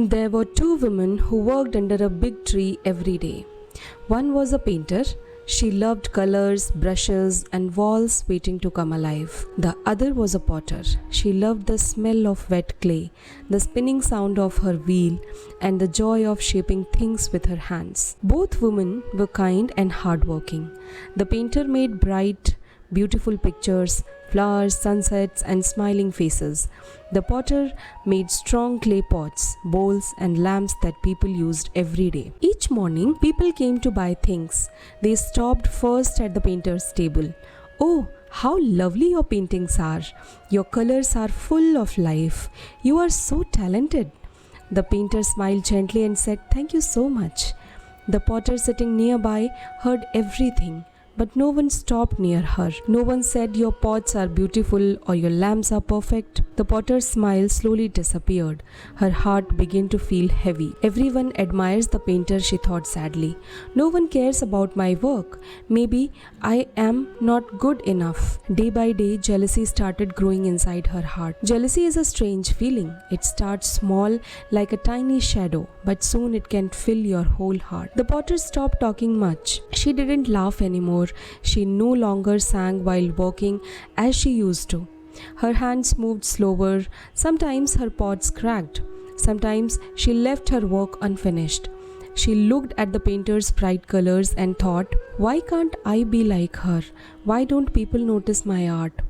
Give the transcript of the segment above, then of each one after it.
There were two women who worked under a big tree every day. One was a painter. She loved colors, brushes, and walls waiting to come alive. The other was a potter. She loved the smell of wet clay, the spinning sound of her wheel, and the joy of shaping things with her hands. Both women were kind and hardworking. The painter made bright, beautiful pictures, flowers, sunsets, and smiling faces. The potter made strong clay pots, bowls, and lamps that people used every day. Each morning, people came to buy things. They stopped first at the painter's table. "Oh, how lovely your paintings are! Your colors are full of life. You are so talented." The painter smiled gently and said, "Thank you so much." The potter sitting nearby heard everything. But no one stopped near her. No one said, "Your pots are beautiful" or "Your lamps are perfect." The potter's smile slowly disappeared. Her heart began to feel heavy. "Everyone admires the painter," she thought sadly. "No one cares about my work. Maybe I am not good enough." Day by day, jealousy started growing inside her heart. Jealousy is a strange feeling. It starts small, like a tiny shadow, but soon it can fill your whole heart. The potter stopped talking much. She didn't laugh anymore. She no longer sang while working as she used to. Her hands moved slower. Sometimes her pots cracked. Sometimes she left her work unfinished. She looked at the painter's bright colors and thought, "Why can't I be like her? Why don't people notice my art?"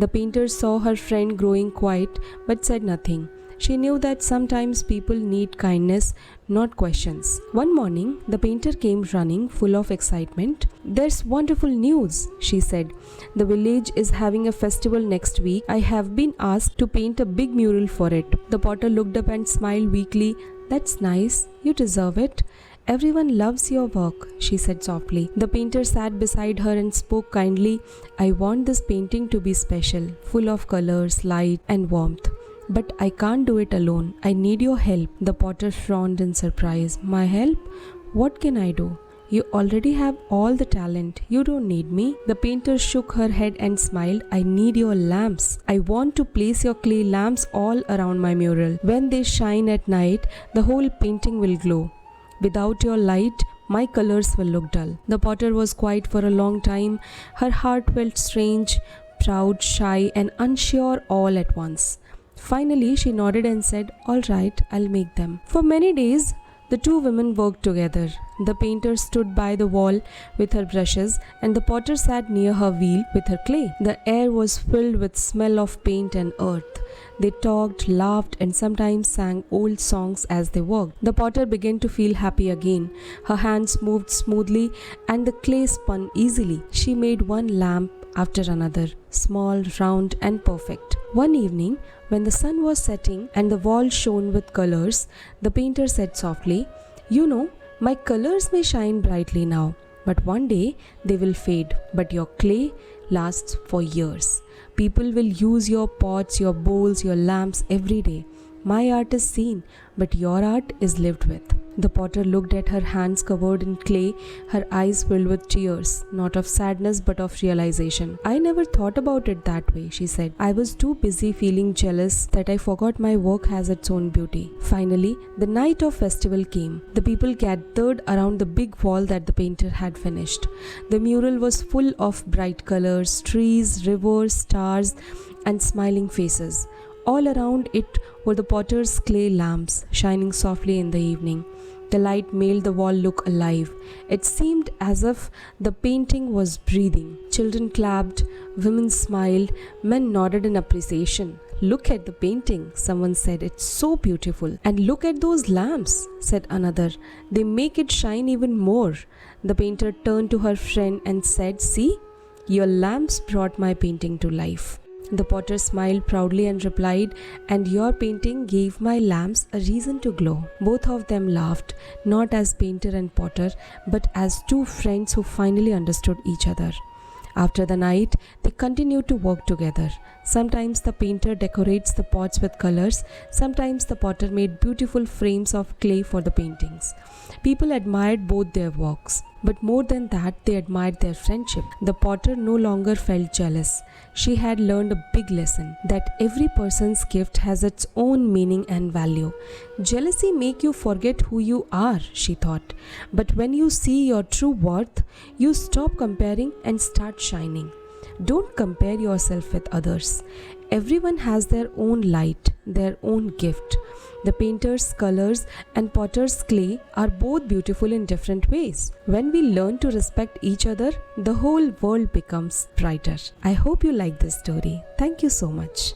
The painter saw her friend growing quiet but said nothing. She knew that sometimes people need kindness, not questions. One morning, the painter came running, full of excitement. "There's wonderful news," she said. "The village is having a festival next week. I have been asked to paint a big mural for it." The potter looked up and smiled weakly. "That's nice. You deserve it. Everyone loves your work," she said softly. The painter sat beside her and spoke kindly. "I want this painting to be special, full of colors, light, and warmth. But I can't do it alone. I need your help." The potter frowned in surprise. "My help? What can I do? You already have all the talent. You don't need me." The painter shook her head and smiled. "I need your lamps. I want to place your clay lamps all around my mural. When they shine at night, the whole painting will glow. Without your light, my colors will look dull." The potter was quiet for a long time. Her heart felt strange, proud, shy, and unsure all at once. Finally, she nodded and said, "All right, I'll make them." For many days, the two women worked together. The painter stood by the wall with her brushes, and the potter sat near her wheel with her clay. The air was filled with smell of paint and earth. They talked, laughed, and sometimes sang old songs as they worked. The potter began to feel happy again. Her hands moved smoothly, and the clay spun easily. She made one lamp after another, small, round, and perfect. One evening, when the sun was setting and the wall shone with colors, the painter said softly, "You know, my colors may shine brightly now, but one day they will fade. But your clay lasts for years. People will use your pots, your bowls, your lamps every day. My art is seen, but your art is lived with." The potter looked at her hands covered in clay, her eyes filled with tears, not of sadness but of realization. "I never thought about it that way," she said. "I was too busy feeling jealous that I forgot my work has its own beauty." Finally, the night of festival came. The people gathered around the big wall that the painter had finished. The mural was full of bright colors, trees, rivers, stars, and smiling faces. All around it were the potter's clay lamps, shining softly in the evening. The light made the wall look alive. It seemed as if the painting was breathing. Children clapped, women smiled, men nodded in appreciation. "Look at the painting," someone said. "It's so beautiful." "And look at those lamps," said another. "They make it shine even more." The painter turned to her friend and said, "See, your lamps brought my painting to life." The potter smiled proudly and replied, "And your painting gave my lamps a reason to glow." Both of them laughed, not as painter and potter, but as two friends who finally understood each other. After the night, they continued to work together. Sometimes the painter decorates the pots with colors. Sometimes the potter made beautiful frames of clay for the paintings. People admired both their works. but more than that, they admired their friendship. The potter no longer felt jealous. She had learned a big lesson that every person's gift has its own meaning and value. Jealousy make you forget who you are, she thought. But when you see your true worth, you stop comparing and start shining. Don't compare yourself with others. Everyone has their own light, their own gift. The painter's colors and potter's clay are both beautiful in different ways. When we learn to respect each other, the whole world becomes brighter. I hope you like this story. Thank you so much.